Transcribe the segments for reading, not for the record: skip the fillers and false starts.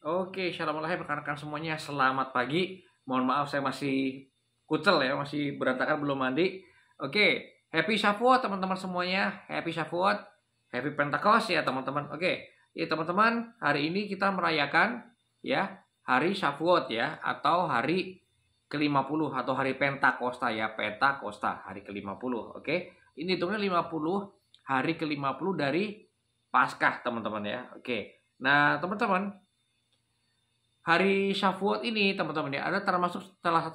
Oke, shalom Alahi rekan-rekan semuanya. Selamat pagi. Mohon maaf saya masih kucel ya, masih berantakan belum mandi. Oke, happy Shavuot teman-teman semuanya. Happy Shavuot, happy Pentecost ya teman-teman. Oke, ya teman-teman, hari ini kita merayakan ya hari Shavuot ya, atau hari ke-50 atau hari Pentakosta ya, Pentakosta hari ke-50. Oke, ini hitungnya 50, hari ke-50 dari Paskah teman-teman ya. Oke, nah teman-teman, hari Shavuot ini teman-teman ya, ada termasuk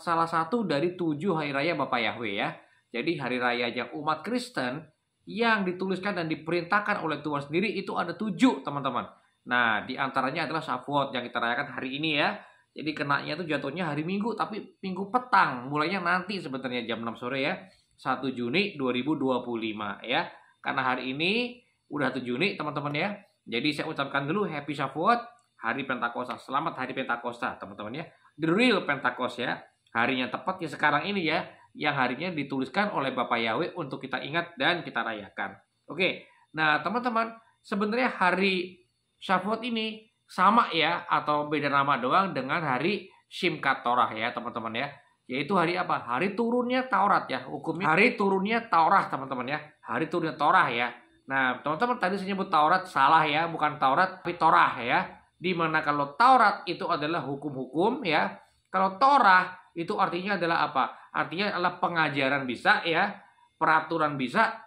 salah satu dari 7 hari raya Bapa Yahweh ya. Jadi hari raya yang umat Kristen yang dituliskan dan diperintahkan oleh Tuhan sendiri itu ada 7 teman-teman. Nah, di antaranya adalah Shavuot yang kita rayakan hari ini ya. Jadi kenanya itu jatuhnya hari Minggu, tapi Minggu petang. Mulainya nanti sebenarnya jam 6 sore ya. 1 Juni 2025 ya. Karena hari ini udah 1 Juni teman-teman ya. Jadi saya ucapkan dulu Happy Shavuot, hari Pentakosta. Selamat hari Pentakosta teman-teman ya. The real Pentecost ya. Harinya tepat ya sekarang ini ya. Yang harinya dituliskan oleh Bapak Yahweh untuk kita ingat dan kita rayakan. Oke. Nah teman-teman, sebenarnya hari Shavuot ini sama ya, atau beda nama doang dengan hari Simchat Torah ya teman-teman ya. Yaitu hari apa? Hari turunnya Taurat ya. Hukumnya hari turunnya Taurat teman-teman ya. Hari turunnya Torah ya. Nah teman-teman, tadi saya nyebut Taurat salah ya. Bukan Taurat tapi Torah ya. Dimana kalau Taurat itu adalah hukum-hukum ya. Kalau Torah itu artinya adalah apa? Artinya adalah pengajaran bisa ya. Peraturan bisa.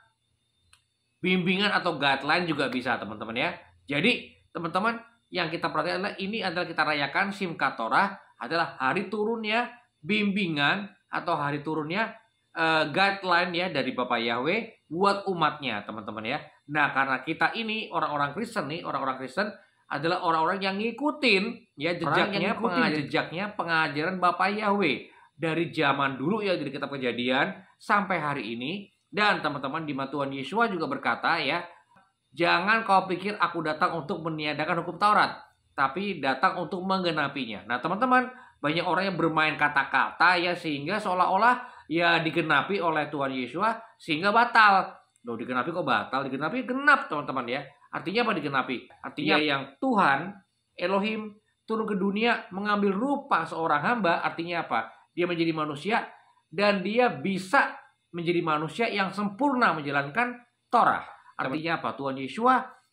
Bimbingan atau guideline juga bisa teman-teman ya. Jadi teman-teman, yang kita perhatikan adalah ini adalah kita rayakan Simchat Torah adalah hari turunnya bimbingan atau hari turunnya guideline ya dari Bapak Yahweh buat umatnya teman-teman ya. Nah karena kita ini orang-orang Kristen nih, orang-orang Kristen adalah orang-orang yang ngikutin ya jejaknya pengajaran Bapak Yahweh dari zaman dulu ya, dari kitab Kejadian sampai hari ini. Dan teman-teman, di mana Tuhan Yesus juga berkata ya, jangan kau pikir aku datang untuk meniadakan hukum Taurat, tapi datang untuk menggenapinya. Nah teman-teman, banyak orang yang bermain kata-kata ya, sehingga seolah-olah ya digenapi oleh Tuhan Yesus sehingga batal. Loh, digenapi kok batal? Digenapi genap teman-teman ya. Artinya apa digenapi? Artinya yang Tuhan Elohim turun ke dunia mengambil rupa seorang hamba. Artinya apa? Dia menjadi manusia dan dia bisa menjadi manusia yang sempurna menjalankan Torah. Artinya apa? Tuhan Yesus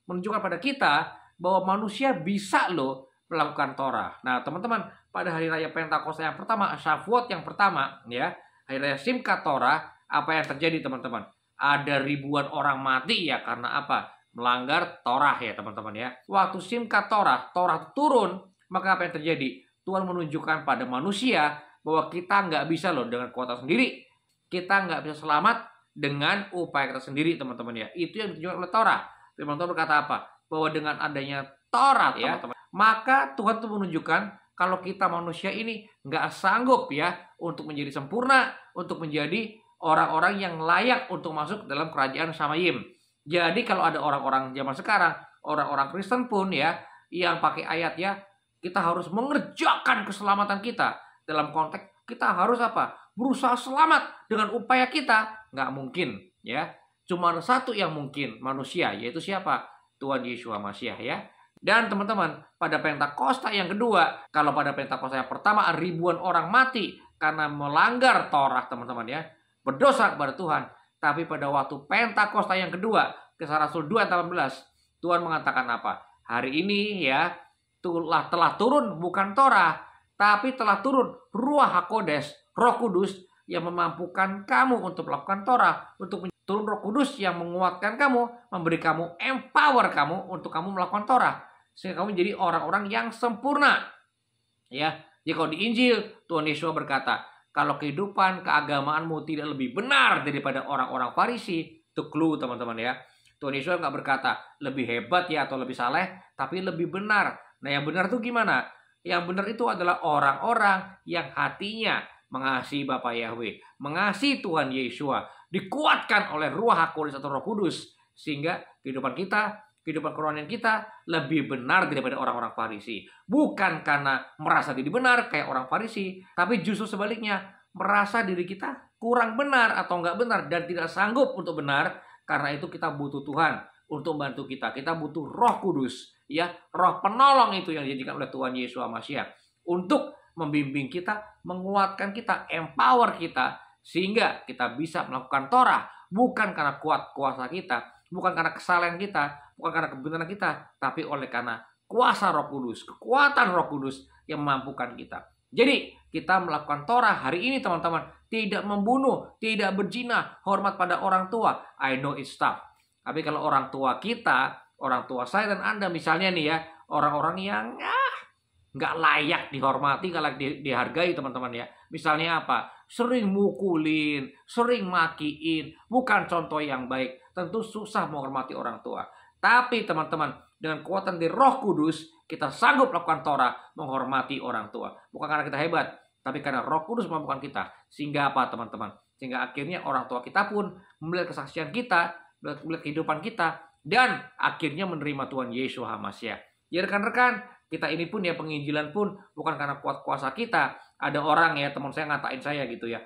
menunjukkan pada kita bahwa manusia bisa loh melakukan Torah. Nah teman-teman, pada hari raya Pentakosta yang pertama, Shavuot yang pertama ya, hari raya Simchat Torah, apa yang terjadi teman-teman? Ada ribuan orang mati ya, karena apa? Melanggar Torah ya teman-teman ya. Waktu Simchat Torah, Torah turun, maka apa yang terjadi? Tuhan menunjukkan pada manusia bahwa kita nggak bisa loh dengan kuasa sendiri. Kita nggak bisa selamat dengan upaya kita sendiri teman-teman ya. Itu yang ditunjukkan oleh Torah. Firman Tuhan berkata apa? Bahwa dengan adanya Torah ya, teman-teman, maka Tuhan tuh menunjukkan kalau kita manusia ini nggak sanggup ya untuk menjadi sempurna, untuk menjadi orang-orang yang layak untuk masuk dalam kerajaan Shamayim. Jadi kalau ada orang-orang zaman sekarang, orang-orang Kristen pun ya, yang pakai ayat ya, kita harus mengerjakan keselamatan kita. Dalam konteks kita harus apa? Berusaha selamat dengan upaya kita. Nggak mungkin ya. Cuma satu yang mungkin, manusia, yaitu siapa? Tuhan Yesus Masiah ya. Dan teman-teman, pada Pentakosta yang kedua, kalau pada Pentakosta yang pertama ribuan orang mati karena melanggar Torah teman-teman ya, berdosa kepada Tuhan. Tapi pada waktu Pentakosta yang kedua, Kisah Rasul 2:18, Tuhan mengatakan apa? Hari ini ya, telah turun bukan Torah, tapi telah turun Ruach HaKodes, Roh Kudus yang memampukan kamu untuk melakukan Torah, untuk turun Roh Kudus yang menguatkan kamu, memberi kamu empower kamu untuk kamu melakukan Torah, sehingga kamu jadi orang-orang yang sempurna. Ya, jadi kalau di Injil Tuhan Yesus berkata, kalau kehidupan keagamaanmu tidak lebih benar daripada orang-orang Farisi, itu clue teman-teman ya. Tuhan Yesus nggak berkata lebih hebat ya atau lebih saleh, tapi lebih benar. Nah yang benar itu gimana? Yang benar itu adalah orang-orang yang hatinya mengasihi Bapa Yahweh, mengasihi Tuhan Yesus, dikuatkan oleh Ruach HaKodes atau Roh Kudus, sehingga kehidupan kita, kehidupan kerohanian kita lebih benar daripada orang-orang Farisi. Bukan karena merasa diri benar kayak orang Farisi, tapi justru sebaliknya, merasa diri kita kurang benar atau nggak benar dan tidak sanggup untuk benar. Karena itu kita butuh Tuhan untuk membantu kita. Kita butuh Roh Kudus ya, roh penolong itu yang dijadikan oleh Tuhan Yesus Hamasiah untuk membimbing kita, menguatkan kita, empower kita, sehingga kita bisa melakukan Torah bukan karena kuat kuasa kita, bukan karena kesalahan kita, bukan karena kebenaran kita, tapi oleh karena kuasa Roh Kudus, kekuatan Roh Kudus yang memampukan kita. Jadi kita melakukan Torah hari ini teman-teman, tidak membunuh, tidak berzina, hormat pada orang tua. I know it's tough. Tapi kalau orang tua kita, orang tua saya dan Anda misalnya nih ya, orang-orang yang nggak layak dihormati, nggak layak dihargai teman-teman ya. Misalnya apa? Sering mukulin, sering makiin, bukan contoh yang baik. Tentu susah menghormati orang tua. Tapi teman-teman, dengan kekuatan dari Roh Kudus, kita sanggup melakukan Torah, menghormati orang tua. Bukan karena kita hebat, tapi karena Roh Kudus memampukan kita. Sehingga apa teman-teman? Sehingga akhirnya orang tua kita pun melihat kesaksian kita, melihat kehidupan kita, dan akhirnya menerima Tuhan Yesus Hamasiah. Ya rekan-rekan, kita ini pun ya penginjilan pun bukan karena kuat kuasa kita. Ada orang ya, teman saya ngatain saya gitu ya.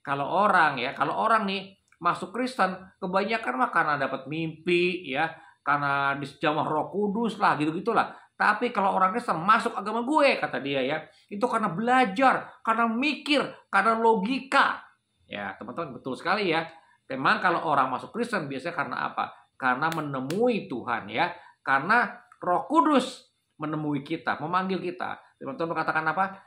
Kalau orang nih masuk Kristen, kebanyakan mah karena dapat mimpi ya, karena dijamah Roh Kudus lah, gitu-gitulah. Tapi kalau orang Kristen masuk agama gue, kata dia ya, itu karena belajar, karena mikir, karena logika. Ya, teman-teman betul sekali ya. Memang kalau orang masuk Kristen biasanya karena apa? Karena menemui Tuhan ya. Karena Roh Kudus menemui kita, memanggil kita. Teman-teman berkatakan apa?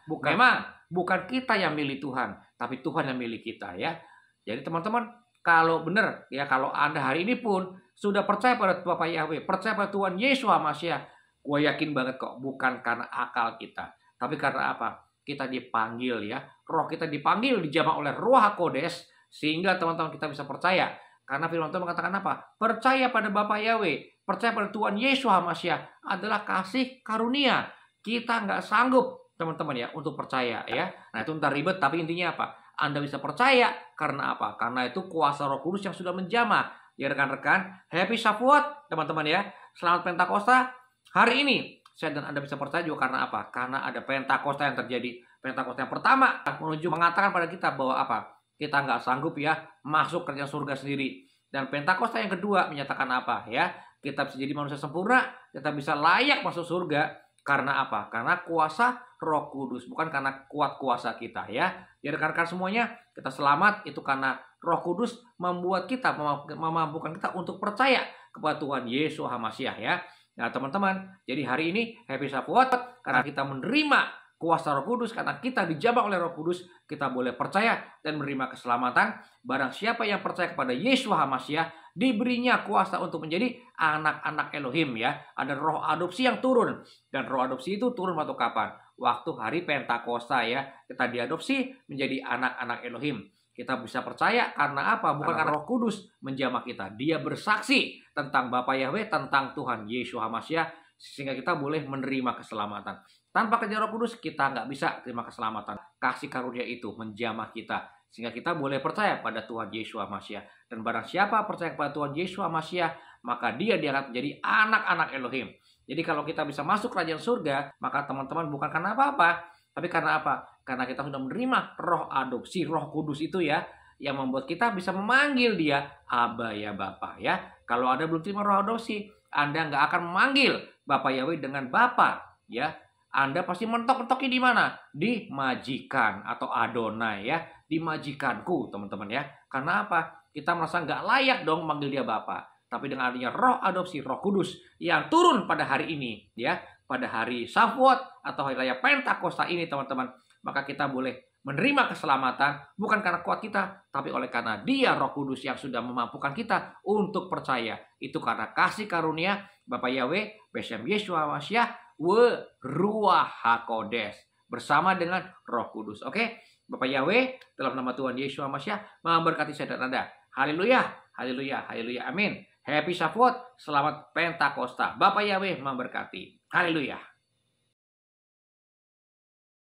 Bukan kita yang milih Tuhan, tapi Tuhan yang milih kita ya. Jadi teman-teman, kalau benar ya, kalau Anda hari ini pun sudah percaya pada Bapa Yahweh, percaya pada Tuhan Yesus Hamasiah, gue yakin banget kok, bukan karena akal kita, tapi karena apa? Kita dipanggil ya, roh kita dipanggil, dijamah oleh Ruach HaKodes, sehingga teman-teman kita bisa percaya. Karena firman Tuhan mengatakan apa? Percaya pada Bapa Yahweh, percaya pada Tuhan Yesus Hamasiah adalah kasih karunia. Kita nggak sanggup teman-teman ya untuk percaya ya. Nah itu ntar ribet, tapi intinya apa? Anda bisa percaya karena apa? Karena itu kuasa Roh Kudus yang sudah menjamah. Ya rekan-rekan, Happy Shavuot teman-teman ya. Selamat Pentakosta. Hari ini saya dan Anda bisa percaya juga karena apa? Karena ada Pentakosta yang terjadi. Pentakosta yang pertama menuju mengatakan pada kita bahwa apa? Kita nggak sanggup ya masuk kerjaan surga sendiri. Dan Pentakosta yang kedua menyatakan apa ya? Kita bisa jadi manusia sempurna, kita bisa layak masuk surga. Karena apa? Karena kuasa Roh Kudus, bukan karena kuat kuasa kita ya. Ya rekan-rekan semuanya, kita selamat itu karena Roh Kudus membuat kita, memampukan kita untuk percaya kepada Tuhan Yesus Hamasiah ya. Nah teman-teman, jadi hari ini Happy Shavuot karena kita menerima kuasa Roh Kudus, karena kita dijamah oleh Roh Kudus, kita boleh percaya dan menerima keselamatan. Barang siapa yang percaya kepada Yesus Hamasiah, diberinya kuasa untuk menjadi anak-anak Elohim ya. Ada roh adopsi yang turun, dan roh adopsi itu turun waktu kapan? Waktu hari Pentakosta ya. Kita diadopsi menjadi anak-anak Elohim. Kita bisa percaya karena apa? Bukan karena Roh Kudus menjamah kita. Dia bersaksi tentang Bapa Yahweh, tentang Tuhan Yesus Hamasiah, sehingga kita boleh menerima keselamatan. Tanpa kerja Roh Kudus kita nggak bisa terima keselamatan. Kasih karunia itu menjamah kita, sehingga kita boleh percaya pada Tuhan Yesus Hamasiah. Dan barang siapa percaya kepada Tuhan Yesus Hamasiah, maka dia akan menjadi anak-anak Elohim. Jadi kalau kita bisa masuk kerajaan surga, maka teman-teman bukan karena apa-apa, tapi karena apa? Karena kita sudah menerima roh adopsi, Roh Kudus itu ya, yang membuat kita bisa memanggil dia Aba ya Bapa ya. Kalau Anda belum terima roh adopsi, Anda nggak akan memanggil Bapa Yahweh dengan Bapa ya. Anda pasti mentok-mentoki di mana? Di majikan atau Adonai ya, di majikanku teman-teman ya. Karena apa? Kita merasa nggak layak dong manggil dia Bapa. Tapi dengan adanya roh adopsi, Roh Kudus yang turun pada hari ini ya, pada hari Shavuot atau hari raya Pentakosta ini teman-teman, maka kita boleh menerima keselamatan bukan karena kuat kita, tapi oleh karena Dia Roh Kudus yang sudah memampukan kita untuk percaya. Itu karena kasih karunia Bapa Yahweh, Besem Yesus Hamasiah, Ruach HaKodes bersama dengan Roh Kudus. Oke? Bapa Yahweh dalam nama Tuhan Yesus Hamasiah memberkati saya dan Anda. Haleluya, haleluya, haleluya, amin. Happy Shavuot, selamat Pentakosta. Bapa Yahweh memberkati. Haleluya.